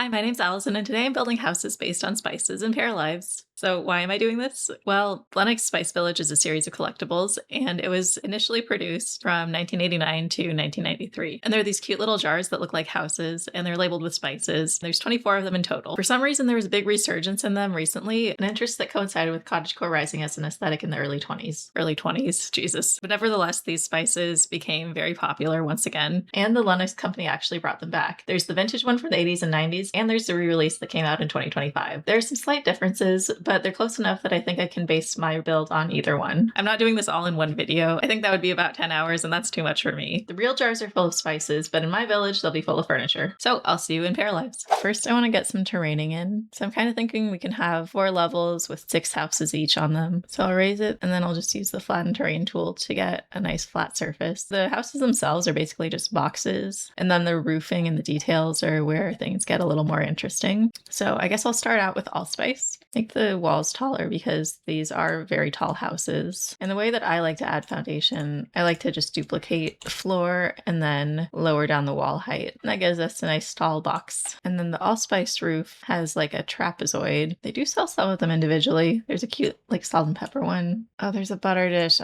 Hi, my name's Allison, and today I'm building houses based on spices and Paralives. So why am I doing this? Well, Lenox Spice Village is a series of collectibles, and it was initially produced from 1989 to 1993. And they're these cute little jars that look like houses, and they're labeled with spices. There's 24 of them in total. For some reason, there was a big resurgence in them recently, an interest that coincided with cottagecore rising as an aesthetic in the early 20s. Early 20s, Jesus. But nevertheless, these spices became very popular once again, and the Lenox company actually brought them back. There's the vintage one from the 80s and 90s, and there's the re-release that came out in 2025. There are some slight differences, but they're close enough that I think I can base my build on either one. I'm not doing this all in one video. I think that would be about 10 hours, and that's too much for me. The real jars are full of spices, but in my village, they'll be full of furniture. So I'll see you in Paralives. First, I want to get some terraining in. So I'm kind of thinking we can have 4 levels with 6 houses each on them. So I'll raise it, and then I'll just use the flatten terrain tool to get a nice flat surface. The houses themselves are basically just boxes, and then the roofing and the details are where things get a little more interesting. So I guess I'll start out with Allspice. Make the walls taller because these are very tall houses. And the way that I like to add foundation, I like to just duplicate the floor and then lower down the wall height. And that gives us a nice tall box. And then the Allspice roof has like a trapezoid. They do sell some of them individually. There's a cute like salt and pepper one. Oh, there's a butter dish.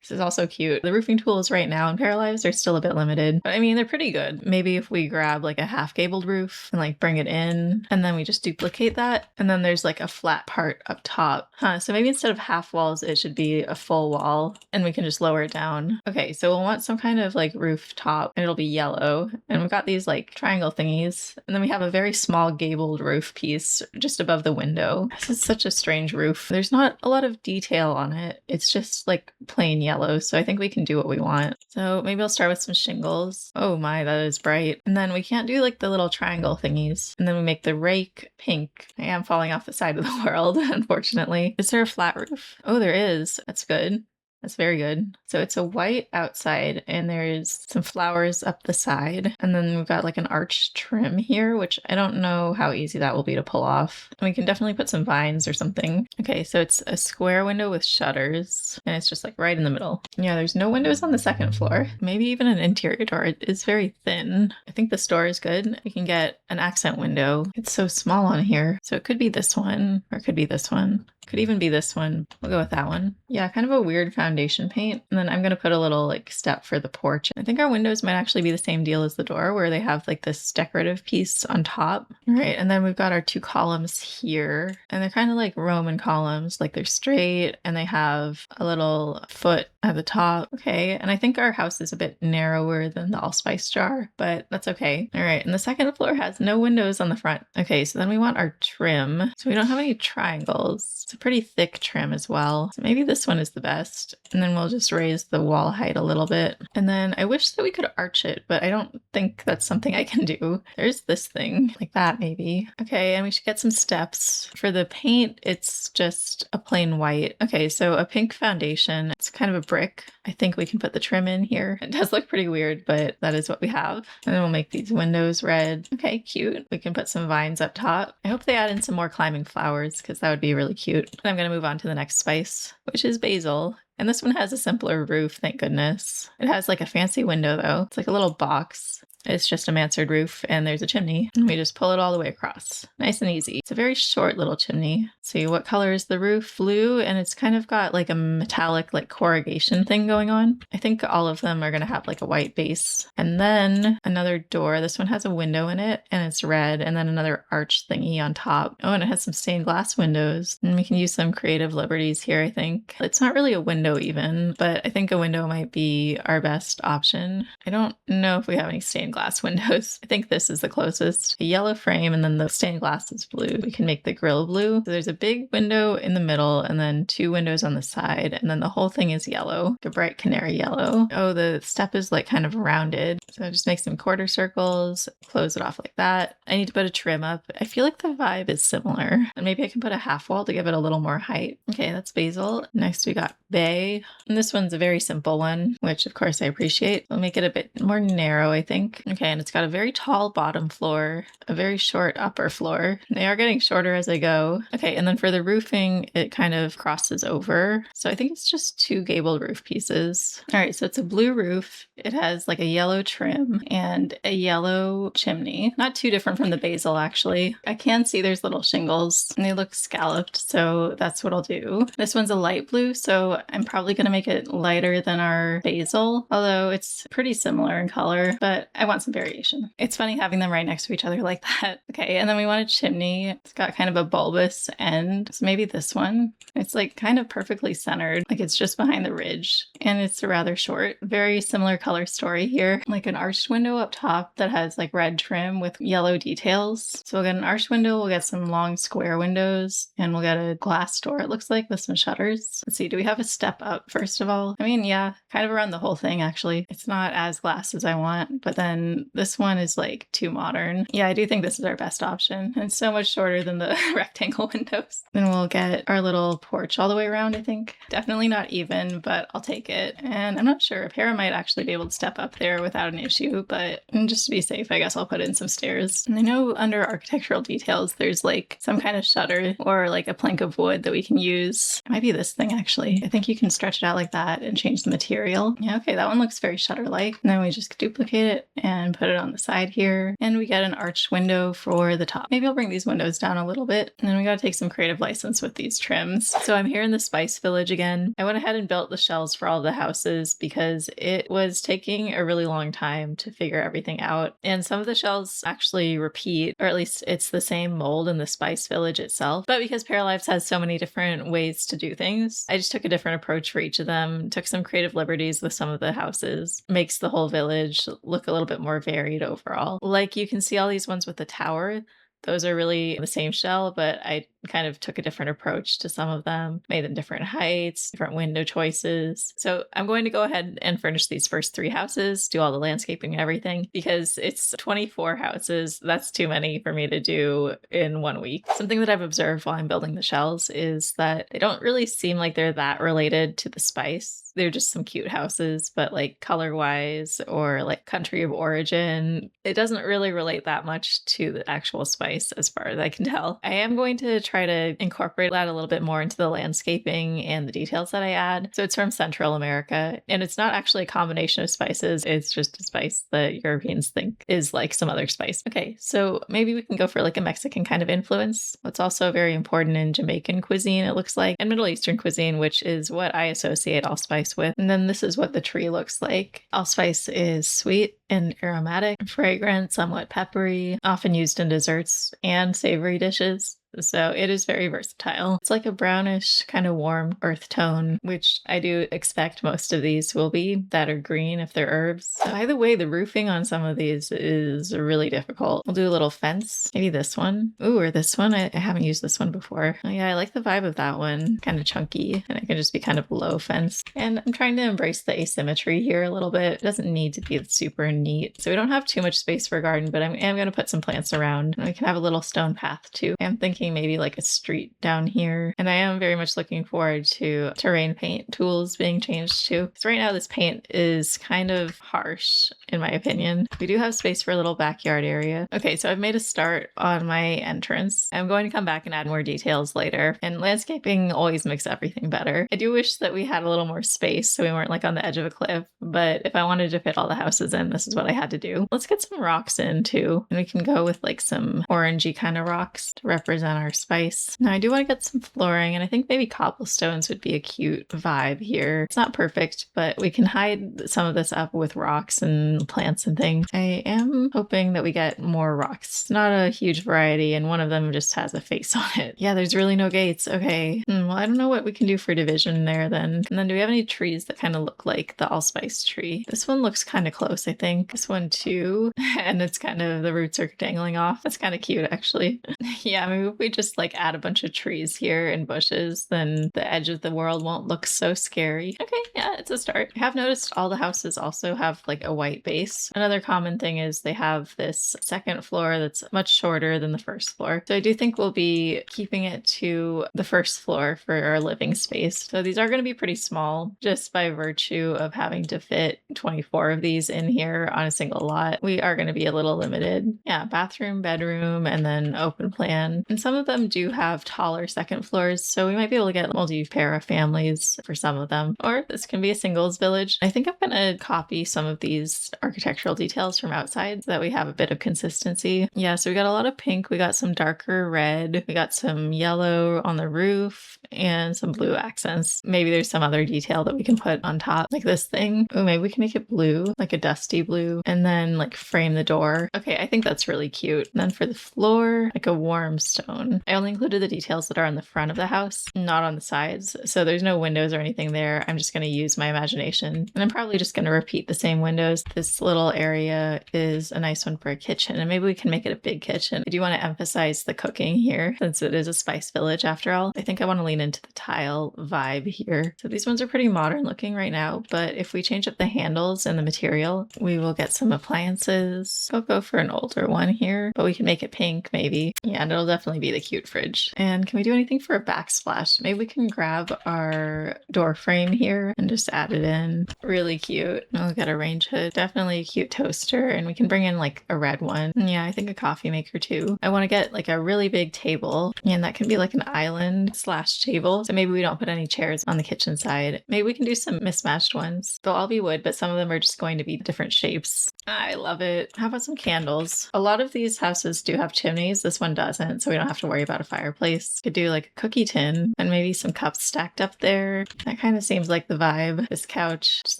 This is also cute. The roofing tools right now in Paralives are still a bit limited, but I mean, they're pretty good. Maybe if we grab like a half gabled roof and like bring it in and then we just duplicate that. And then there's like a flat part up top. So maybe instead of half walls, it should be a full wall and we can just lower it down. Okay, so we'll want some kind of like roof top and it'll be yellow. And we've got these like triangle thingies. And then we have a very small gabled roof piece just above the window. This is such a strange roof. There's not a lot of detail on it. It's just like plain yellow. So I think we can do what we want. So maybe I'll start with some shingles. Oh my, that is bright. And then we can't do like the little triangle thingies. And then we make the rake pink. I am falling off the side of the world, unfortunately. Is there a flat roof? Oh, there is. That's good. That's very good. So it's a white outside and there's some flowers up the side. And then we've got like an arch trim here, which I don't know how easy that will be to pull off. And we can definitely put some vines or something. Okay, so it's a square window with shutters and it's just like right in the middle. Yeah, there's no windows on the second floor. Maybe even an interior door. It is very thin. I think this door is good. We can get an accent window. It's so small on here. So it could be this one or it could be this one. Could even be this one. We'll go with that one. Yeah, kind of a weird foundation paint. And then I'm going to put a little like step for the porch. I think our windows might actually be the same deal as the door where they have like this decorative piece on top. All right. And then we've got our 2 columns here and they're kind of like Roman columns, like they're straight and they have a little foot at the top. Okay. And I think our house is a bit narrower than the Allspice jar, but that's okay. All right. And the second floor has no windows on the front. Okay. So then we want our trim. So we don't have any triangles. It's a pretty thick trim as well. So maybe this one is the best. And then we'll just raise the wall height a little bit. And then I wish that we could arch it, but I don't think that's something I can do. There's this thing like that maybe. Okay, and we should get some steps. For the paint, it's just a plain white. Okay, so a pink foundation. It's kind of a brick. I think we can put the trim in here. It does look pretty weird, but that is what we have. And then we'll make these windows red. Okay, cute. We can put some vines up top. I hope they add in some more climbing flowers because that would be really cute. And I'm going to move on to the next spice, which is basil. And this one has a simpler roof, thank goodness. It has like a fancy window though. It's like a little box. It's just a mansard roof and there's a chimney. And we just pull it all the way across. Nice and easy. It's a very short little chimney. See, what color is the roof? Blue, and it's kind of got like a metallic like corrugation thing going on. I think all of them are going to have like a white base. And then another door. This one has a window in it and it's red. And then another arch thingy on top. Oh, and it has some stained glass windows. And we can use some creative liberties here, I think. It's not really a window even, but I think a window might be our best option. I don't know if we have any stained glass windows. I think this is the closest. A yellow frame and then the stained glass is blue. We can make the grill blue. So there's a big window in the middle and then 2 windows on the side and then the whole thing is yellow, like a bright canary yellow. Oh, the step is like kind of rounded. So just make some quarter circles, close it off like that. I need to put a trim up. I feel like the vibe is similar. And maybe I can put a half wall to give it a little more height. Okay, that's basil. Next we got bay. And this one's a very simple one, which of course I appreciate. I'll make it a bit more narrow, I think. Okay, and it's got a very tall bottom floor, a very short upper floor. They are getting shorter as I go. Okay, and then for the roofing, it kind of crosses over. So I think it's just 2 gabled roof pieces. All right, so it's a blue roof. It has like a yellow trim and a yellow chimney. Not too different from the Basil, actually. I can see there's little shingles and they look scalloped, so that's what I'll do. This one's a light blue, so I'm probably going to make it lighter than our Basil, although it's pretty similar in color, but I want some variation. It's funny having them right next to each other like that. Okay, and then we want a chimney. It's got kind of a bulbous end, so maybe this one. It's like kind of perfectly centered, like it's just behind the ridge, and it's rather short. Very similar color story here, like an arched window up top that has like red trim with yellow details. So we'll get an arched window, we'll get some long square windows, and we'll get a glass door, it looks like, with some shutters. Let's see, do we have a step up first of all? I mean, yeah, kind of around the whole thing actually. It's not as glass as I want, but then this one is like too modern. Yeah, I do think this is our best option. And it's so much shorter than the rectangle windows. Then we'll get our little porch all the way around, I think. Definitely not even, but I'll take it. And I'm not sure, a pair might actually be able to step up there without an issue, but just to be safe, I guess I'll put in some stairs. And I know under architectural details, there's like some kind of shutter or like a plank of wood that we can use. It might be this thing actually. I think you can stretch it out like that and change the material. Yeah, okay, that one looks very shutter-like. And then we just duplicate it and put it on the side here. And we get an arched window for the top. Maybe I'll bring these windows down a little bit. And then we gotta take some creative license with these trims. So I'm here in the Spice Village again. I went ahead and built the shells for all the houses because it was taking a really long time to figure everything out. And some of the shells actually repeat, or at least it's the same mold in the Spice Village itself. But because Paralives has so many different ways to do things, I just took a different approach for each of them, took some creative liberties with some of the houses, makes the whole village look a little bit more varied overall. Like you can see all these ones with the tower. Those are really the same shell, but I kind of took a different approach to some of them, made them different heights, different window choices. So I'm going to go ahead and furnish these first 3 houses, do all the landscaping and everything, because it's 24 houses. That's too many for me to do in 1 week. Something that I've observed while I'm building the shells is that they don't really seem like they're that related to the spice. They're just some cute houses, but like color wise or like country of origin, it doesn't really relate that much to the actual spice as far as I can tell. I am going to try to incorporate that a little bit more into the landscaping and the details that I add. So it's from Central America, and it's not actually a combination of spices. It's just a spice that Europeans think is like some other spice. Okay, so maybe we can go for like a Mexican kind of influence. What's also very important in Jamaican cuisine, it looks like, and Middle Eastern cuisine, which is what I associate allspice with. And then this is what the tree looks like. Allspice is sweet and aromatic, fragrant, somewhat peppery, often used in desserts and savory dishes. So it is very versatile. It's like a brownish kind of warm earth tone, which I do expect most of these will be, that are green if they're herbs. By the way, the roofing on some of these is really difficult. We'll do a little fence, maybe this one. Ooh, or this one. I haven't used this one before. Oh, yeah, I like the vibe of that one. Kind of chunky, and it can just be kind of low fence. And I'm trying to embrace the asymmetry here a little bit. It doesn't need to be super neat. So we don't have too much space for a garden, but I am going to put some plants around. And we can have a little stone path too. I'm thinking maybe like a street down here. And I am very much looking forward to terrain paint tools being changed too. Because right now this paint is kind of harsh in my opinion. We do have space for a little backyard area. Okay, so I've made a start on my entrance. I'm going to come back and add more details later. And landscaping always makes everything better. I do wish that we had a little more space so we weren't like on the edge of a cliff. But if I wanted to fit all the houses in, this is what I had to do. Let's get some rocks in too. And we can go with like some orangey kind of rocks to represent our spice. Now I do want to get some flooring, and I think maybe cobblestones would be a cute vibe here. It's not perfect, but we can hide some of this up with rocks and plants and things. I am hoping that we get more rocks. It's not a huge variety, and one of them just has a face on it. Yeah, there's really no gates. Okay. Well, I don't know what we can do for division there then. And then do we have any trees that kind of look like the allspice tree? This one looks kind of close, I think. This one too. And it's kind of, the roots are dangling off. That's kind of cute actually. Yeah, maybe we just like add a bunch of trees here and bushes, then the edge of the world won't look so scary. Okay, yeah, it's a start. I have noticed all the houses also have like a white base. Another common thing is they have this second floor that's much shorter than the first floor. So I do think we'll be keeping it to the first floor for our living space. So these are going to be pretty small just by virtue of having to fit 24 of these in here on a single lot. We are going to be a little limited. Yeah, bathroom, bedroom, and then open plan. And some of them do have taller second floors, so we might be able to get multi-para families for some of them. Or this can be a singles village. I think I'm going to copy some of these architectural details from outside so that we have a bit of consistency. Yeah, so we got a lot of pink, we got some darker red, we got some yellow on the roof, and some blue accents. Maybe there's some other detail that we can put on top, like this thing. Oh, maybe we can make it blue, like a dusty blue, and then like frame the door. Okay, I think that's really cute. And then for the floor, like a warm stone. I only included the details that are on the front of the house, not on the sides. So there's no windows or anything there. I'm just going to use my imagination. And I'm probably just going to repeat the same windows. This little area is a nice one for a kitchen, and maybe we can make it a big kitchen. I do want to emphasize the cooking here since it is a spice village after all. I think I want to lean into the tile vibe here. So these ones are pretty modern looking right now, but if we change up the handles and the material, we will get some appliances. I'll go for an older one here, but we can make it pink maybe. Yeah, and it'll definitely be the cute fridge. And can we do anything for a backsplash? Maybe we can grab our door frame here and just add it in. Really cute. We'll get a range hood. Definitely a cute toaster, and we can bring in like a red one. Yeah, I think a coffee maker too. I want to get like a really big table, and that can be like an island slash table. So maybe we don't put any chairs on the kitchen side. Maybe we can do some mismatched ones. They'll all be wood, but some of them are just going to be different shapes. I love it. How about some candles? A lot of these houses do have chimneys. This one doesn't, so we don't have to worry about a fireplace. Could do like a cookie tin and maybe some cups stacked up there. That kind of seems like the vibe. This couch, just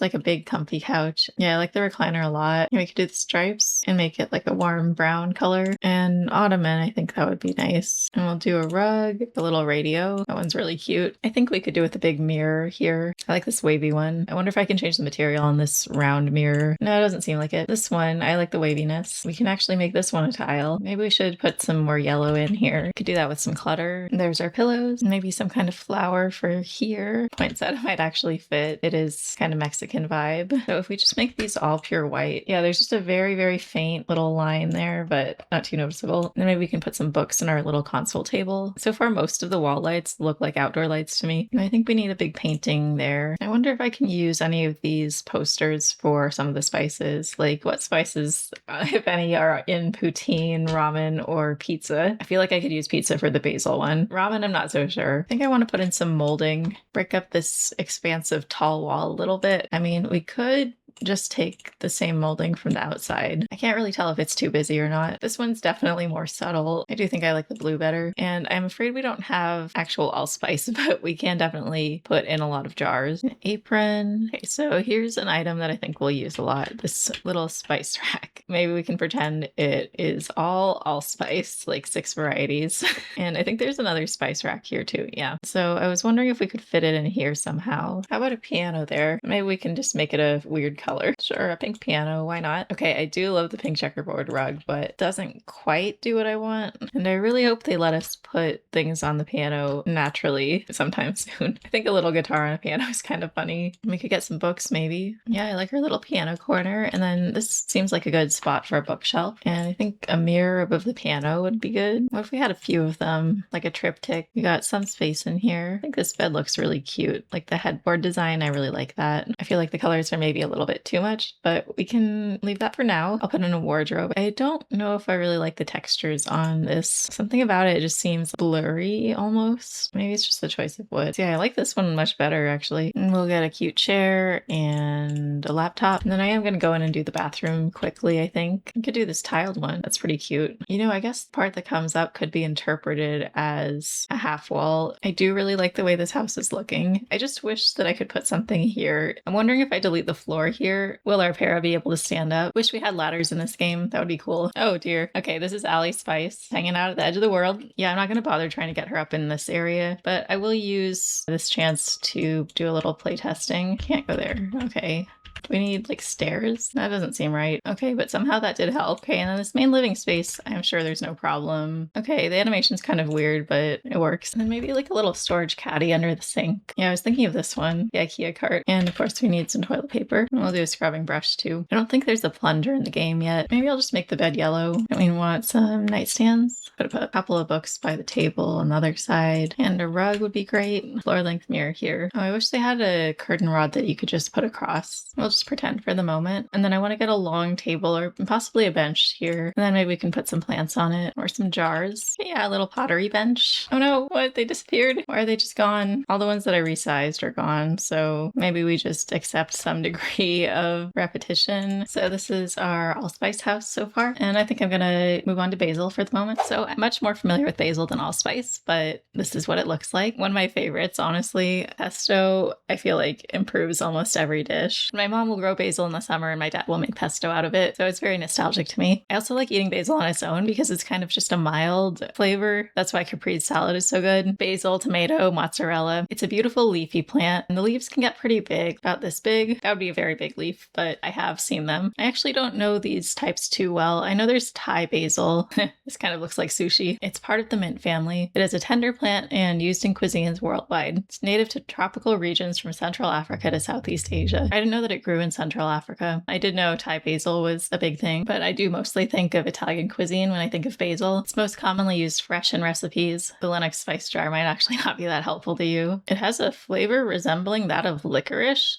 like a big comfy couch. Yeah, I like the recliner a lot. And we could do the stripes and make it like a warm brown color. And ottoman, I think that would be nice. And we'll do a rug, a little radio. That one's really cute. I think we could do with a big mirror here. I like this wavy one. I wonder if I can change the material on this round mirror. No, it doesn't seem like it. This one, I like the waviness. We can actually make this one a tile. Maybe we should put some more yellow in here. Could do that with some clutter. There's our pillows. Maybe some kind of flower for here. Points out it might actually fit. It is kind of Mexican vibe. So if we just make these all pure white, yeah, there's just a very, very faint little line there, but not too noticeable. And maybe we can put some books in our little console table. So far, most of the wall lights look like outdoor lights to me. And I think we need a big painting there. I wonder if I can use any of these posters for some of the spices. Like what spices, if any, are in poutine, ramen, or pizza. I feel like I could use pizza for the basil one. Ramen, I'm not so sure. I think I want to put in some molding, break up this expansive tall wall a little bit. I mean, we could just take the same molding from the outside. I can't really tell if it's too busy or not. This one's definitely more subtle. I do think I like the blue better. And I'm afraid we don't have actual allspice, but we can definitely put in a lot of jars. An apron. Okay, so here's an item that I think we'll use a lot. This little spice rack. Maybe we can pretend it is all allspice, like 6 varieties. And I think there's another spice rack here too. Yeah. So I was wondering if we could fit it in here somehow. How about a piano there? Maybe we can just make it a weird color. Sure, a pink piano, why not? Okay, I do love the pink checkerboard rug, but it doesn't quite do what I want. And I really hope they let us put things on the piano naturally sometime soon. I think a little guitar on a piano is kind of funny. We could get some books maybe. Yeah, I like our little piano corner. And then this seems like a good spot for a bookshelf. And I think a mirror above the piano would be good. What if we had a few of them, like a triptych? We got some space in here. I think this bed looks really cute. Like the headboard design, I really like that. I feel like the colors are maybe a little bit too much, but we can leave that for now. I'll put in a wardrobe. I don't know if I really like the textures on this. Something about it just seems blurry almost. Maybe it's just the choice of wood. So yeah, I like this one much better actually. And we'll get a cute chair and a laptop. And then I am going to go in and do the bathroom quickly, I think. I could do this tiled one. That's pretty cute. You know, I guess the part that comes up could be interpreted as a half wall. I do really like the way this house is looking. I just wish that I could put something here. I'm wondering if I delete the floor here, will our para be able to stand up? Wish we had ladders in this game. That would be cool. Oh dear. Okay, this is Allspice hanging out at the edge of the world. Yeah, I'm not going to bother trying to get her up in this area, but I will use this chance to do a little play testing. Can't go there. Okay. We need like stairs? That doesn't seem right. Okay, but somehow that did help. Okay, and then this main living space, I'm sure there's no problem. Okay, the animation's kind of weird, but it works. And then maybe like a little storage caddy under the sink. Yeah, I was thinking of this one, the IKEA cart. And of course we need some toilet paper. We'll do a scrubbing brush too. I don't think there's a plunger in the game yet. Maybe I'll just make the bed yellow. And we want some nightstands. Put a couple of books by the table on the other side. And a rug would be great. Floor length mirror here. Oh, I wish they had a curtain rod that you could just put across. We'll just pretend for the moment. And then I want to get a long table or possibly a bench here. And then maybe we can put some plants on it or some jars. Yeah, a little pottery bench. Oh no, what? They disappeared? Or are they just gone? All the ones that I resized are gone. So maybe we just accept some degree of repetition. So this is our Allspice house so far. And I think I'm going to move on to Basil for the moment. So I'm much more familiar with Basil than Allspice, but this is what it looks like. One of my favorites, honestly. Pesto, I feel like improves almost every dish. My mom will grow basil in the summer and my dad will make pesto out of it. So it's very nostalgic to me. I also like eating basil on its own because it's kind of just a mild flavor. That's why caprese salad is so good. Basil, tomato, mozzarella. It's a beautiful leafy plant and the leaves can get pretty big, about this big. That would be a very big leaf, but I have seen them. I actually don't know these types too well. I know there's Thai basil. This kind of looks like sushi. It's part of the mint family. It is a tender plant and used in cuisines worldwide. It's native to tropical regions from Central Africa to Southeast Asia. I didn't know that it grew in Central Africa. I did know Thai basil was a big thing, but I do mostly think of Italian cuisine when I think of basil. It's most commonly used fresh in recipes. The Lenox Spice jar might actually not be that helpful to you. It has a flavor resembling that of licorice.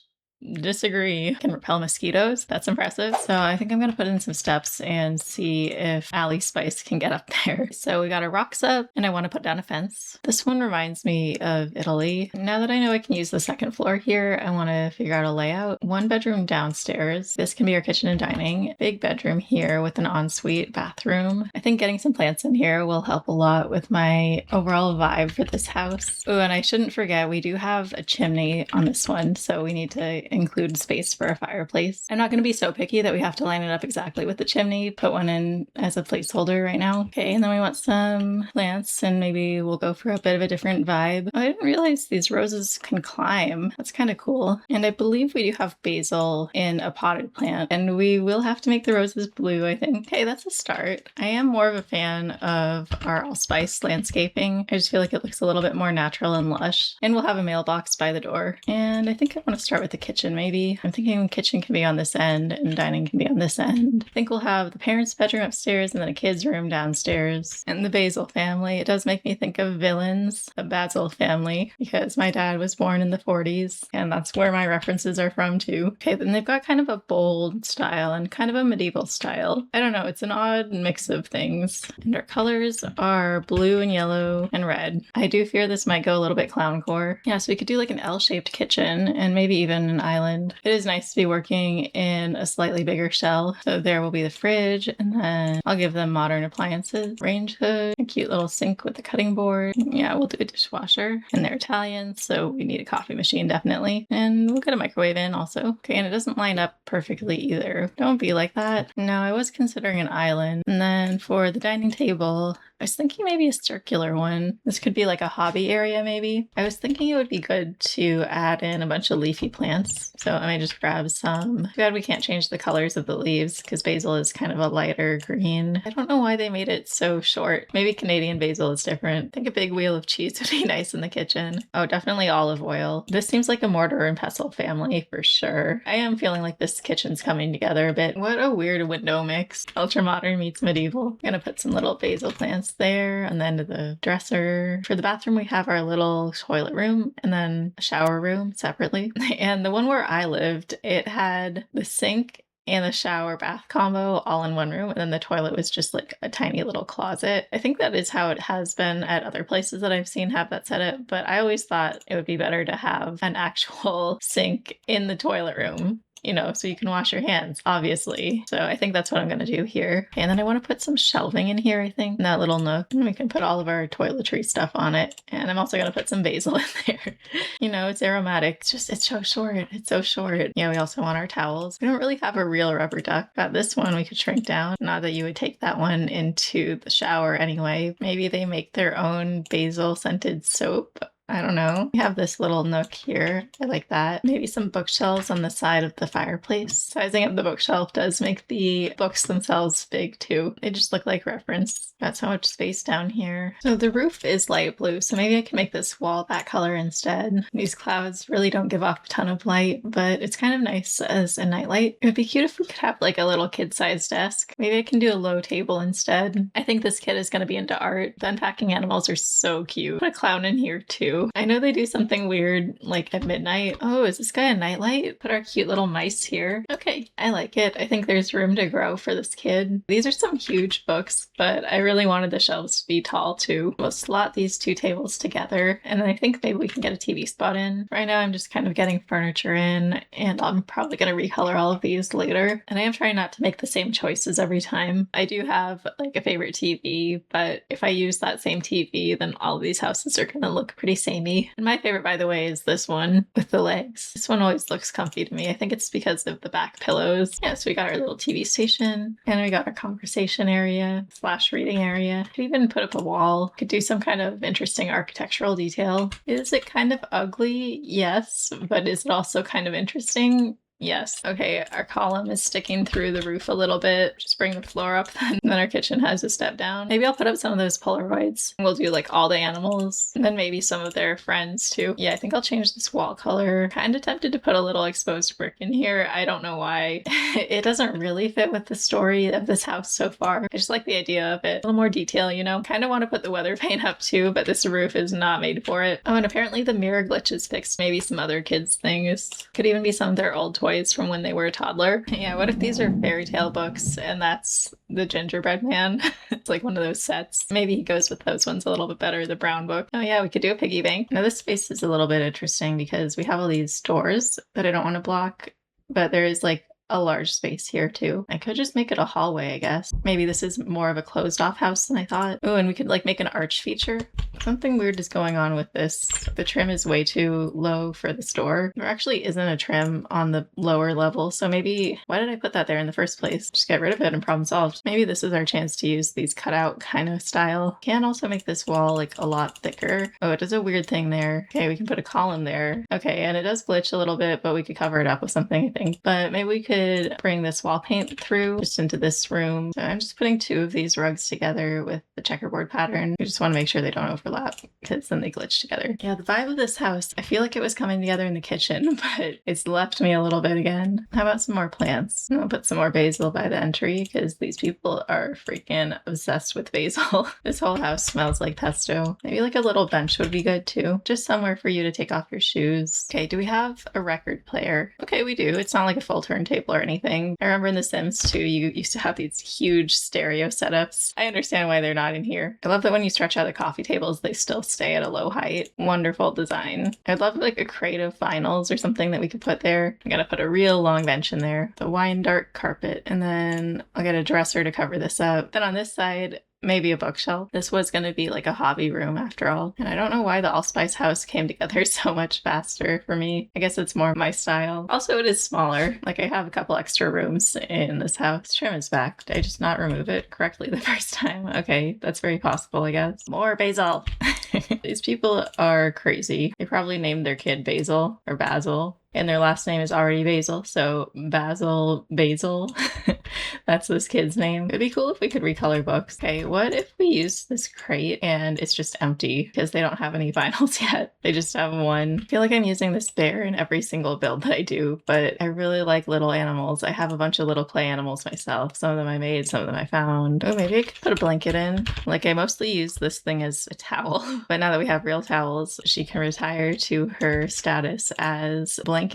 Disagree. Can repel mosquitoes. That's impressive. So I think I'm going to put in some steps and see if Allspice can get up there. So we got our rocks up and I want to put down a fence. This one reminds me of Italy. Now that I know I can use the second floor here, I want to figure out a layout. One bedroom downstairs. This can be our kitchen and dining. Big bedroom here with an ensuite bathroom. I think getting some plants in here will help a lot with my overall vibe for this house. Oh, and I shouldn't forget, we do have a chimney on this one, so we need to include space for a fireplace. I'm not going to be so picky that we have to line it up exactly with the chimney. Put one in as a placeholder right now. Okay, and then we want some plants and maybe we'll go for a bit of a different vibe. Oh, I didn't realize these roses can climb. That's kind of cool. And I believe we do have basil in a potted plant and we will have to make the roses blue, I think. Okay, that's a start. I am more of a fan of our Allspice landscaping. I just feel like it looks a little bit more natural and lush. And we'll have a mailbox by the door. And I think I want to start with the kitchen maybe. I'm thinking kitchen can be on this end and dining can be on this end. I think we'll have the parents' bedroom upstairs and then a kid's room downstairs. And the Basil family. It does make me think of villains, the Basil family, because my dad was born in the 40s and that's where my references are from too. Okay, then they've got kind of a bold style and kind of a medieval style. I don't know, it's an odd mix of things. And our colors are blue and yellow and red. I do fear this might go a little bit clowncore. Yeah, so we could do like an L-shaped kitchen and maybe even an island. It is nice to be working in a slightly bigger shell. So there will be the fridge and then I'll give them modern appliances, range hood, a cute little sink with a cutting board. Yeah, we'll do a dishwasher and they're Italian, so we need a coffee machine definitely. And we'll get a microwave in also. Okay, and it doesn't line up perfectly either. Don't be like that. No, I was considering an island. And then for the dining table, I was thinking maybe a circular one. This could be like a hobby area maybe. I was thinking it would be good to add in a bunch of leafy plants. So I might just grab some. Too bad we can't change the colors of the leaves because basil is kind of a lighter green. I don't know why they made it so short. Maybe Canadian basil is different. I think a big wheel of cheese would be nice in the kitchen. Oh, definitely olive oil. This seems like a mortar and pestle family for sure. I am feeling like this kitchen's coming together a bit. What a weird window mix. Ultra modern meets medieval. I'm gonna put some little basil plants there and then to the dresser. For the bathroom, we have our little toilet room and then a shower room separately. And the one where I lived, it had the sink and the shower bath combo all in one room. And then the toilet was just like a tiny little closet. I think that is how it has been at other places that I've seen have that set up. But I always thought it would be better to have an actual sink in the toilet room, you know, so you can wash your hands, obviously. So I think that's what I'm going to do here. And then I want to put some shelving in here, I think, in that little nook. And we can put all of our toiletry stuff on it. And I'm also going to put some basil in there. You know, it's aromatic. It's so short. It's so short. Yeah, we also want our towels. We don't really have a real rubber duck. Got this one we could shrink down. Not that you would take that one into the shower anyway. Maybe they make their own basil scented soap. I don't know. We have this little nook here. I like that. Maybe some bookshelves on the side of the fireplace. Sizing up the bookshelf does make the books themselves big too. They just look like reference. Got so much space down here. So the roof is light blue, so maybe I can make this wall that color instead. These clouds really don't give off a ton of light, but it's kind of nice as a nightlight. It would be cute if we could have like a little kid-sized desk. Maybe I can do a low table instead. I think this kid is going to be into art. The unpacking animals are so cute. Put a clown in here too. I know they do something weird like at midnight. Oh, is this guy a nightlight? Put our cute little mice here. Okay, I like it. I think there's room to grow for this kid. These are some huge books, but I really wanted the shelves to be tall too. We'll slot these two tables together, and I think maybe we can get a TV spot in. Right now I'm just kind of getting furniture in, and I'm probably going to recolor all of these later. And I am trying not to make the same choices every time. I do have like a favorite TV, but if I use that same TV, then all of these houses are going to look pretty samey. And my favorite, by the way, is this one with the legs. This one always looks comfy to me. I think it's because of the back pillows. Yeah, so we got our little TV station, and we got our conversation area / reading area. Could even put up a wall. Could do some kind of interesting architectural detail. Is it kind of ugly? Yes, but is it also kind of interesting? Yes. Okay, our column is sticking through the roof a little bit. Just bring the floor up then. And then our kitchen has a step down. Maybe I'll put up some of those Polaroids. We'll do like all the animals and then maybe some of their friends too. Yeah, I think I'll change this wall color. Kind of tempted to put a little exposed brick in here. I don't know why. It doesn't really fit with the story of this house so far. I just like the idea of it. A little more detail, you know? Kind of want to put the weather pane up too, but this roof is not made for it. Oh, and apparently the mirror glitch is fixed. Maybe some other kids' things. Could even be some of their old toys from when they were a toddler. Yeah, what if these are fairy tale books and that's the gingerbread man? It's like one of those sets. Maybe he goes with those ones a little bit better, the brown book. Oh yeah, we could do a piggy bank. Now this space is a little bit interesting because we have all these doors that I don't want to block, but there is like a large space here too. I could just make it a hallway, I guess. Maybe this is more of a closed off house than I thought. Oh, and we could like make an arch feature. Something weird is going on with this. The trim is way too low for this door. There actually isn't a trim on the lower level, so maybe, why did I put that there in the first place? Just get rid of it and problem solved. Maybe this is our chance to use these cutout kind of style. Can also make this wall like a lot thicker. Oh, it does a weird thing there. Okay, we can put a column there. Okay, and it does glitch a little bit, but we could cover it up with something, I think. But maybe we could bring this wall paint through just into this room. So I'm just putting two of these rugs together with the checkerboard pattern. I just want to make sure they don't overlap because then they glitch together. Yeah, the vibe of this house, I feel like it was coming together in the kitchen, but it's left me a little bit again. How about some more plants? I'll put some more basil by the entry because these people are freaking obsessed with basil. This whole house smells like pesto. Maybe like a little bench would be good too. Just somewhere for you to take off your shoes. Okay, do we have a record player? Okay, we do. It's not like a full turntable or anything. I remember in The Sims 2, you used to have these huge stereo setups. I understand why they're not in here. I love that when you stretch out the coffee tables, they still stay at a low height. Wonderful design. I'd love like a creative vinyls or something that we could put there. I'm gonna put a real long bench in there. The wine dark carpet. And then I'll get a dresser to cover this up. Then on this side, maybe a bookshelf. This was going to be like a hobby room after all. And I don't know why the Allspice house came together so much faster for me. I guess it's more my style. Also, it is smaller. Like I have a couple extra rooms in this house. Trim is back. Did I just not remove it correctly the first time? Okay, that's very possible, I guess. More basil. These people are crazy. They probably named their kid Basil or Basil. And their last name is already Basil, so Basil. That's this kid's name. It'd be cool if we could recolor books. Okay, what if we use this crate and it's just empty because they don't have any vinyls yet? They just have one. I feel like I'm using this bear in every single build that I do, but I really like little animals. I have a bunch of little clay animals myself. Some of them I made, some of them I found. Oh, maybe I could put a blanket in. Like I mostly use this thing as a towel, but now that we have real towels, she can retire to her status as blanket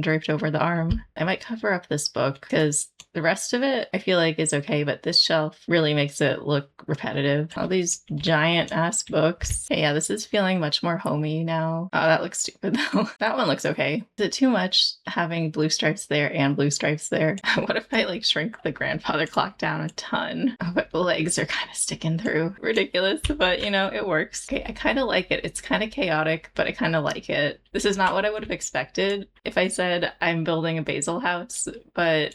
draped over the arm. I might cover up this book because the rest of it I feel like is okay, but this shelf really makes it look repetitive. All these giant ass books. Okay, yeah, this is feeling much more homey now. Oh, that looks stupid though. That one looks okay. Is it too much having blue stripes there and blue stripes there? What if I like shrink the grandfather clock down a ton? Oh, but the legs are kind of sticking through. Ridiculous, but you know, it works. Okay, I kind of like it. It's kind of chaotic, but I kind of like it. This is not what I would have expected if I said I'm building a basil house, but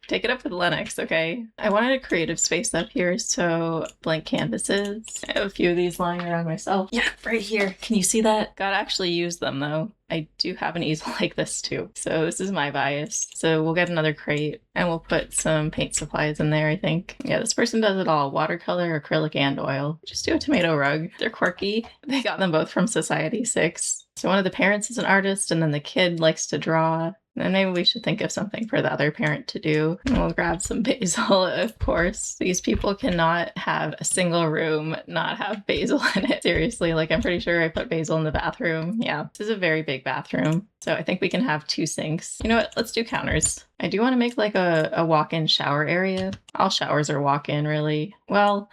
Take it up with Lenox, okay? I wanted a creative space up here, so blank canvases. I have a few of these lying around myself. Yeah, right here. Can you see that? Gotta actually use them though. I do have an easel like this too. So this is my bias. So we'll get another crate and we'll put some paint supplies in there, I think. Yeah, this person does it all. Watercolor, acrylic, and oil. Just do a tomato rug. They're quirky. They got them both from Society 6. So one of the parents is an artist and then the kid likes to draw. And maybe we should think of something for the other parent to do. And we'll grab some basil, of course. These people cannot have a single room not have basil in it. Seriously, like I'm pretty sure I put basil in the bathroom. Yeah, this is a very big bathroom. So I think we can have 2 sinks. You know what? Let's do counters. I do want to make like a walk-in shower area. All showers are walk-in, really. Well,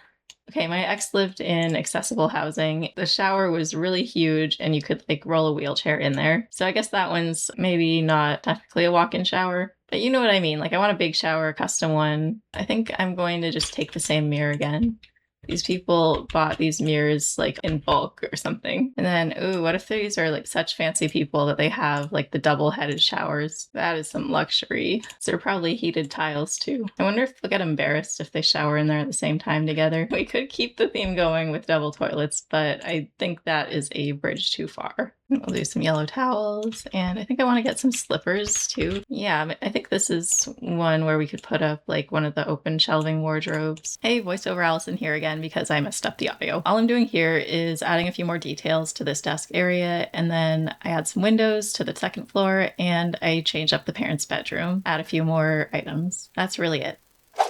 okay, my ex lived in accessible housing. The shower was really huge and you could like roll a wheelchair in there. So I guess that one's maybe not technically a walk-in shower, but you know what I mean? Like I want a big shower, a custom one. I think I'm going to just take the same mirror again. These people bought these mirrors like in bulk or something. And then, ooh, what if these are like such fancy people that they have like the double-headed showers? That is some luxury. So they're probably heated tiles too. I wonder if they'll get embarrassed if they shower in there at the same time together. We could keep the theme going with double toilets, but I think that is a bridge too far. We'll do some yellow towels, and I think I want to get some slippers too. Yeah, I think this is one where we could put up like one of the open shelving wardrobes. Hey, voiceover Allison here again because I messed up the audio. All I'm doing here is adding a few more details to this desk area, and then I add some windows to the second floor, and I change up the parents' bedroom, add a few more items. That's really it.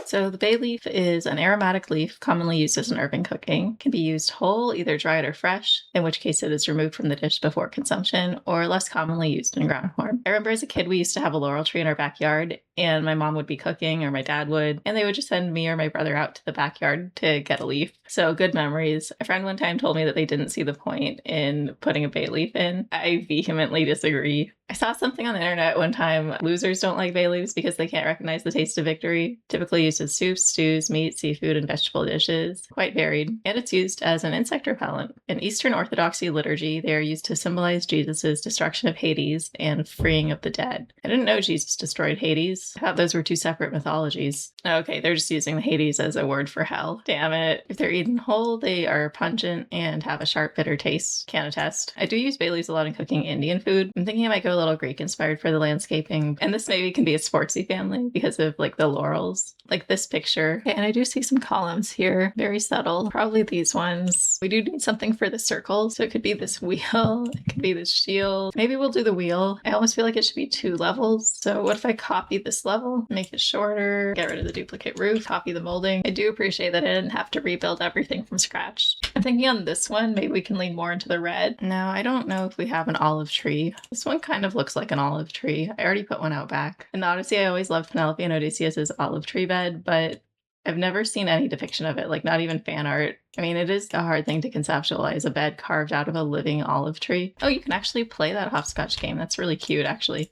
So the bay leaf is an aromatic leaf commonly used as an herb in cooking. It can be used whole, either dried or fresh, in which case it is removed from the dish before consumption, or less commonly used in ground form. I remember as a kid we used to have a laurel tree in our backyard, and my mom would be cooking or my dad would, and they would just send me or my brother out to the backyard to get a leaf. So good memories. A friend one time told me that they didn't see the point in putting a bay leaf in. I vehemently disagree. I saw something on the internet one time. Losers don't like bay leaves because they can't recognize the taste of victory. Typically used in soups, stews, meat, seafood, and vegetable dishes. Quite varied. And it's used as an insect repellent. In Eastern Orthodoxy liturgy, they are used to symbolize Jesus' destruction of Hades and freeing of the dead. I didn't know Jesus destroyed Hades. I thought those were 2 separate mythologies. Okay, they're just using the Hades as a word for hell. Damn it. If they're eaten whole, they are pungent and have a sharp, bitter taste. Can attest. I do use bay leaves a lot in cooking Indian food. I'm thinking I might go a little Greek inspired for the landscaping. And this maybe can be a sportsy family because of like the laurels. Like this picture. Okay, and I do see some columns here. Very subtle. Probably these ones. We do need something for the circle. So it could be this wheel. It could be this shield. Maybe we'll do the wheel. I almost feel like it should be 2 levels. So what if I copy this level, make it shorter, get rid of the duplicate roof, copy the molding. I do appreciate that I didn't have to rebuild everything from scratch. I'm thinking on this one, maybe we can lean more into the red. No, I don't know if we have an olive tree. This one kind of looks like an olive tree. I already put one out back. In the Odyssey, I always loved Penelope and Odysseus's olive tree bed, but I've never seen any depiction of it, like not even fan art. I mean, it is a hard thing to conceptualize, a bed carved out of a living olive tree. Oh, you can actually play that hopscotch game. That's really cute, actually.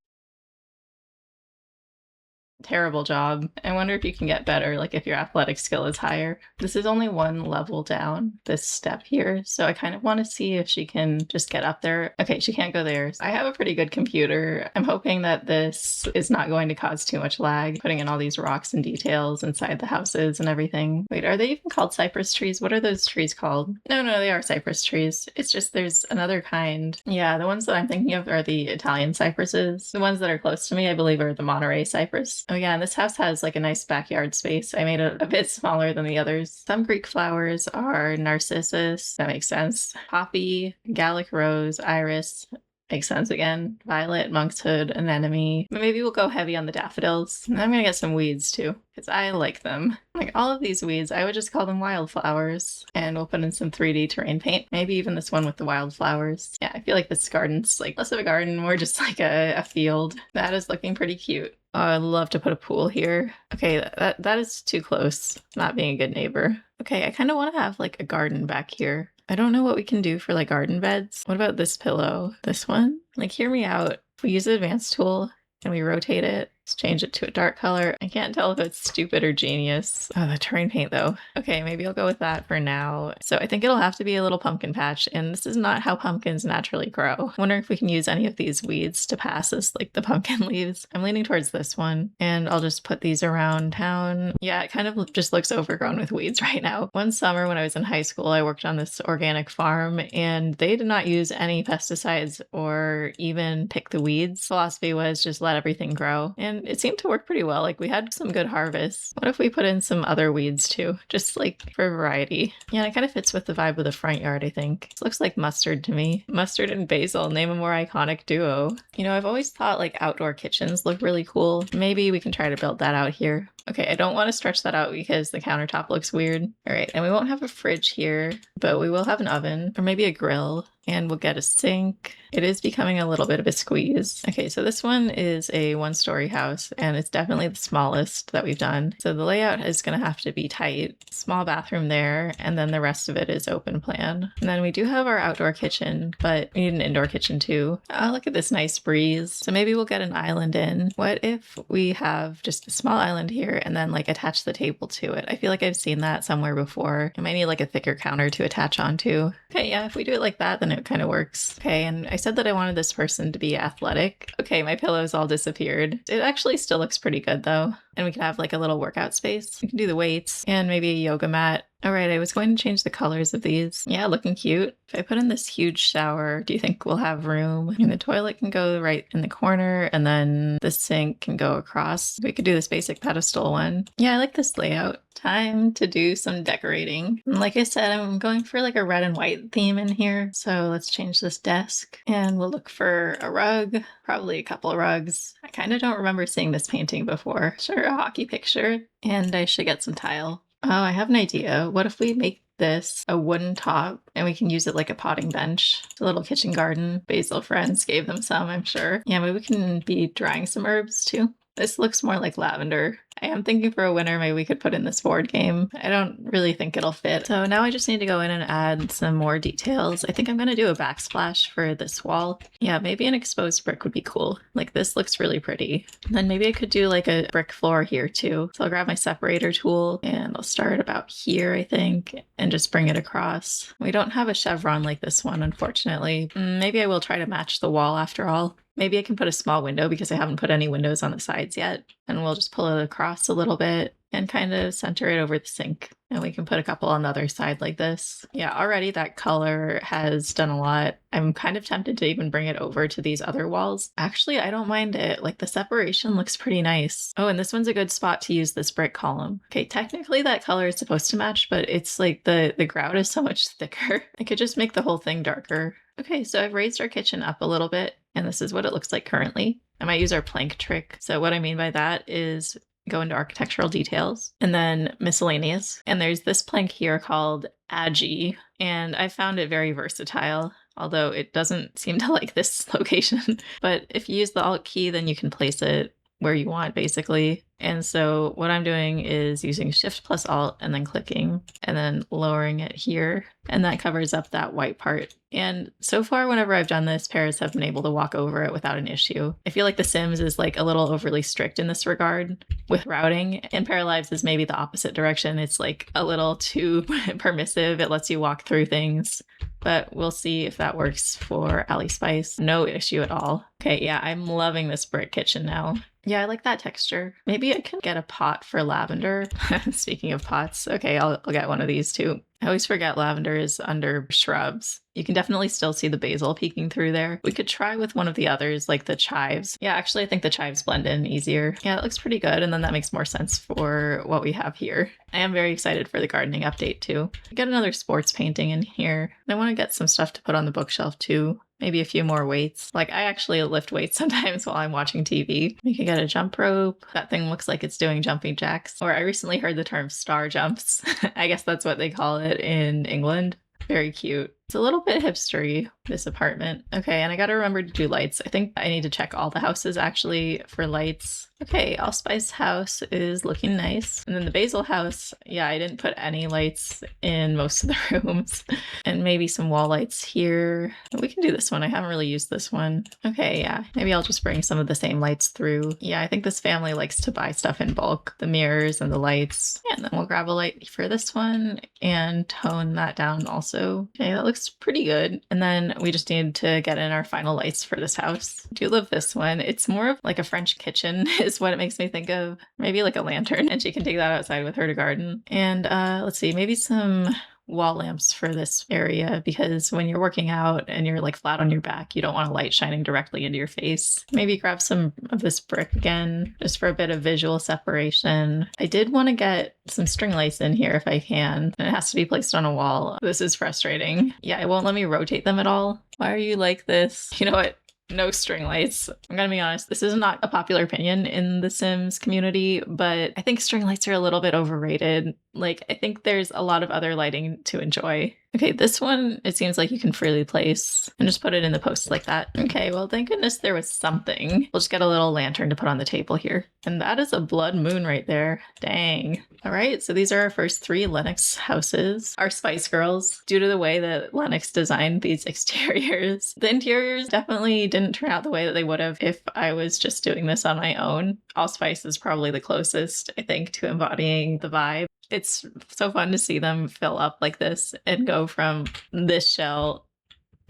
Terrible job. I wonder if you can get better, like if your athletic skill is higher. This is only 1 level down, this step here, so I kind of want to see if she can just get up there. Okay, she can't go there. I have a pretty good computer. I'm hoping that this is not going to cause too much lag, putting in all these rocks and details inside the houses and everything. Wait, are they even called cypress trees? What are those trees called? No, they are cypress trees. It's just there's another kind. Yeah, the ones that I'm thinking of are the Italian cypresses. The ones that are close to me, I believe, are the Monterey cypress. Oh yeah, and this house has like a nice backyard space. I made it a bit smaller than the others. Some Greek flowers are narcissus. That makes sense. Poppy, Gallic rose, iris. Makes sense again. Violet, monkshood, anemone. But maybe we'll go heavy on the daffodils. And I'm gonna get some weeds too, because I like them. Like all of these weeds, I would just call them wildflowers. And we'll put in some 3D terrain paint. Maybe even this one with the wildflowers. Yeah, I feel like this garden's like less of a garden, more just like a field. That is looking pretty cute. Oh, I'd love to put a pool here. Okay, that is too close. Not being a good neighbor. Okay, I kind of want to have like a garden back here. I don't know what we can do for like garden beds. What about this pillow? This one? Like, hear me out. If we use the advanced tool and we rotate it Let's change it to a dark color. I can't tell if it's stupid or genius. Oh, the terrain paint though. Okay, maybe I'll go with that for now. So I think it'll have to be a little pumpkin patch, and this is not how pumpkins naturally grow. I wonder if we can use any of these weeds to pass as like the pumpkin leaves. I'm leaning towards this one, and I'll just put these around town. Yeah, it kind of just looks overgrown with weeds right now. One summer when I was in high school, I worked on this organic farm, and they did not use any pesticides or even pick the weeds. Philosophy was just let everything grow, and it seemed to work pretty well. Like we had some good harvests. What if we put in some other weeds too, just like for variety? Yeah, and it kind of fits with the vibe of the front yard, I think. This looks like mustard to me. Mustard and basil, name a more iconic duo. You know, I've always thought like outdoor kitchens look really cool. Maybe we can try to build that out here. Okay, I don't want to stretch that out because the countertop looks weird. All right, and we won't have a fridge here, but we will have an oven or maybe a grill, and we'll get a sink. It is becoming a little bit of a squeeze. Okay, so this one is a one-story house, and it's definitely the smallest that we've done. So the layout is going to have to be tight. Small bathroom there, and then the rest of it is open plan. And then we do have our outdoor kitchen, but we need an indoor kitchen too. Oh, look at this nice breeze. So maybe we'll get an island in. What if we have just a small island here and then like attach the table to it? I feel like I've seen that somewhere before. I might need like a thicker counter to attach onto. Okay, yeah, if we do it like that, then it kind of works. Okay, and I said that I wanted this person to be athletic. Okay, my pillows all disappeared. It actually still looks pretty good though. And we can have like a little workout space. We can do the weights and maybe a yoga mat. All right, I was going to change the colors of these. Yeah, looking cute. If I put in this huge shower, do you think we'll have room? And the toilet can go right in the corner, and then the sink can go across. We could do this basic pedestal one. Yeah, I like this layout. Time to do some decorating. And like I said, I'm going for like a red and white theme in here. So let's change this desk, and we'll look for a rug, probably a couple of rugs. I kind of don't remember seeing this painting before. Sure, a hockey picture. And I should get some tile. Oh, I have an idea. What if we make this a wooden top and we can use it like a potting bench? It's a little kitchen garden. Basil friends gave them some, I'm sure. Yeah, maybe we can be drying some herbs too. This looks more like lavender. I am thinking for a winner, maybe we could put in this board game. I don't really think it'll fit. So now I just need to go in and add some more details. I think I'm going to do a backsplash for this wall. Yeah, maybe an exposed brick would be cool. Like this looks really pretty. And then maybe I could do like a brick floor here too. So I'll grab my separator tool and I'll start about here, I think, and just bring it across. We don't have a chevron like this one, unfortunately. Maybe I will try to match the wall after all. Maybe I can put a small window because I haven't put any windows on the sides yet. And we'll just pull it across a little bit and kind of center it over the sink. And we can put a couple on the other side like this. Yeah, already that color has done a lot. I'm kind of tempted to even bring it over to these other walls. Actually, I don't mind it. Like the separation looks pretty nice. Oh, and this one's a good spot to use this brick column. Okay, technically that color is supposed to match, but it's like the grout is so much thicker. I could just make the whole thing darker. Okay, so I've raised our kitchen up a little bit, and this is what it looks like currently. I might use our plank trick. So what I mean by that is go into architectural details and then miscellaneous. And there's this plank here called Agi, and I found it very versatile, although it doesn't seem to like this location. But if you use the Alt key, then you can place it where you want, basically. And so what I'm doing is using Shift plus Alt and then clicking and then lowering it here. And that covers up that white part. And so far, whenever I've done this, Paris have been able to walk over it without an issue. I feel like The Sims is like a little overly strict in this regard with routing, and Paralives is maybe the opposite direction. It's like a little too permissive. It lets you walk through things, but we'll see if that works for Allspice. No issue at all. Okay, yeah, I'm loving this brick kitchen now. Yeah, I like that texture. Maybe I can get a pot for lavender. Speaking of pots, okay, I'll get one of these too. I always forget lavender is under shrubs. You can definitely still see the basil peeking through there. We could try with one of the others, like the chives. Yeah, actually, I think the chives blend in easier. Yeah, it looks pretty good, and then that makes more sense for what we have here. I am very excited for the gardening update too. Get another sports painting in here. I want to get some stuff to put on the bookshelf too. Maybe a few more weights. Like I actually lift weights sometimes while I'm watching TV. We could get a jump rope. That thing looks like it's doing jumping jacks. Or I recently heard the term star jumps. I guess that's what they call it in England. Very cute. It's a little bit hipstery, this apartment. Okay, and I gotta remember to do lights. I think I need to check all the houses actually for lights. Okay, Allspice house is looking nice. And then the Basil house, yeah, I didn't put any lights in most of the rooms. And maybe some wall lights here. We can do this one. I haven't really used this one. Okay, yeah, maybe I'll just bring some of the same lights through. Yeah, I think this family likes to buy stuff in bulk. The mirrors and the lights. Yeah, and then we'll grab a light for this one and tone that down also. Okay, that looks pretty good. And then we just need to get in our final lights for this house. I do love this one. It's more of like a French kitchen is what it makes me think of. Maybe like a lantern, and she can take that outside with her to garden. And let's see, maybe some wall lamps for this area, because when you're working out and you're like flat on your back, you don't want a light shining directly into your face. Maybe grab some of this brick again, just for a bit of visual separation. I did want to get some string lights in here if I can, and it has to be placed on a wall. This is frustrating. Yeah, it won't let me rotate them at all. Why are you like this? You know what? No string lights. I'm gonna be honest, this is not a popular opinion in the Sims community, but I think string lights are a little bit overrated. Like, I think there's a lot of other lighting to enjoy. Okay, this one, it seems like you can freely place and just put it in the post like that. Okay, well, thank goodness there was something. We'll just get a little lantern to put on the table here. And that is a blood moon right there. Dang. All right, so these are our first 3 Lenox houses. Our Spice Girls, due to the way that Lenox designed these exteriors. The interiors definitely didn't turn out the way that they would have if I was just doing this on my own. Allspice is probably the closest, I think, to embodying the vibe. It's so fun to see them fill up like this and go from this shell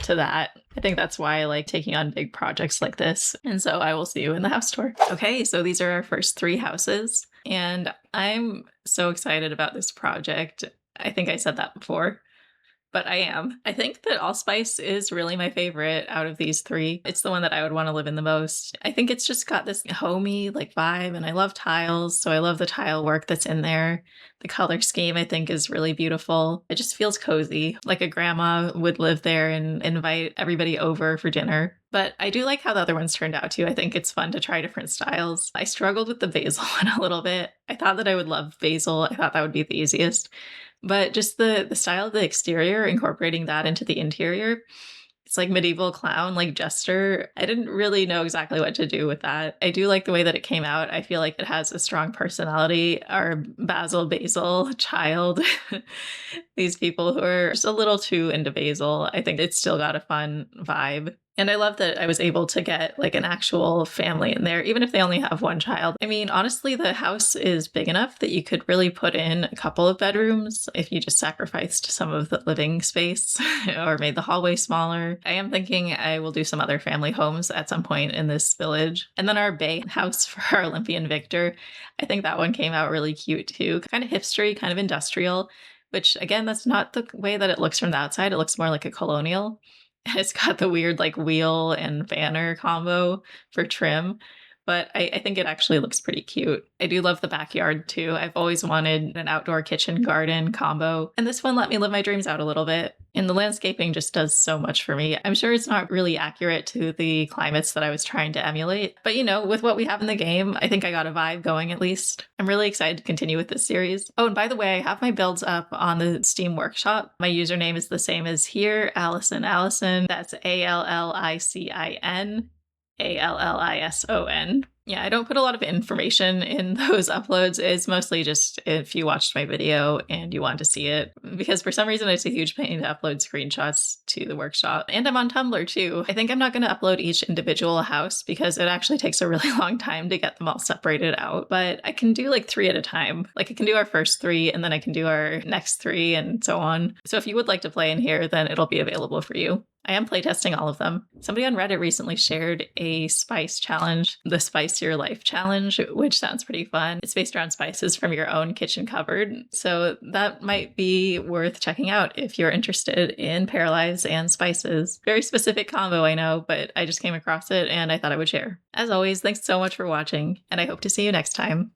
to that. I think that's why I like taking on big projects like this. And so I will see you in the house tour. Okay, so these are our first 3 houses, and I'm so excited about this project. I think I said that before, but I am. I think that Allspice is really my favorite out of these 3. It's the one that I would want to live in the most. I think it's just got this homey like vibe, and I love tiles, so I love the tile work that's in there. The color scheme I think is really beautiful. It just feels cozy, like a grandma would live there and invite everybody over for dinner. But I do like how the other ones turned out too. I think it's fun to try different styles. I struggled with the basil one a little bit. I thought that I would love basil. I thought that would be the easiest. But just the style of the exterior, incorporating that into the interior, it's like medieval clown, like jester. I didn't really know exactly what to do with that. I do like the way that it came out. I feel like it has a strong personality. Our Basil child, these people who are just a little too into basil, I think it's still got a fun vibe. And I love that I was able to get like an actual family in there, even if they only have 1 child. I mean, honestly, the house is big enough that you could really put in a couple of bedrooms if you just sacrificed some of the living space or made the hallway smaller. I am thinking I will do some other family homes at some point in this village. And then our bay house for our Olympian Victor, I think that one came out really cute too. Kind of hipstery, kind of industrial, which again, that's not the way that it looks from the outside. It looks more like a colonial. It's got the weird like wheel and banner combo for trim, but I think it actually looks pretty cute. I do love the backyard too. I've always wanted an outdoor kitchen garden combo, and this one let me live my dreams out a little bit. And the landscaping just does so much for me. I'm sure it's not really accurate to the climates that I was trying to emulate, but you know, with what we have in the game, I think I got a vibe going at least. I'm really excited to continue with this series. Oh, and by the way, I have my builds up on the Steam Workshop. My username is the same as here, Allison. That's ALLICIN. ALLISON. Yeah, I don't put a lot of information in those uploads. It's mostly just if you watched my video and you want to see it, because for some reason it's a huge pain to upload screenshots to the workshop. And I'm on Tumblr too. I think I'm not going to upload each individual house because it actually takes a really long time to get them all separated out, but I can do like 3 at a time. Like I can do our first 3 and then I can do our next 3 and so on. So if you would like to play in here, then it'll be available for you. I am playtesting all of them. Somebody on Reddit recently shared a spice challenge, the Spice Your Life challenge, which sounds pretty fun. It's based around spices from your own kitchen cupboard. So that might be worth checking out if you're interested in Paralives and spices. Very specific combo, I know, but I just came across it and I thought I would share. As always, thanks so much for watching, and I hope to see you next time.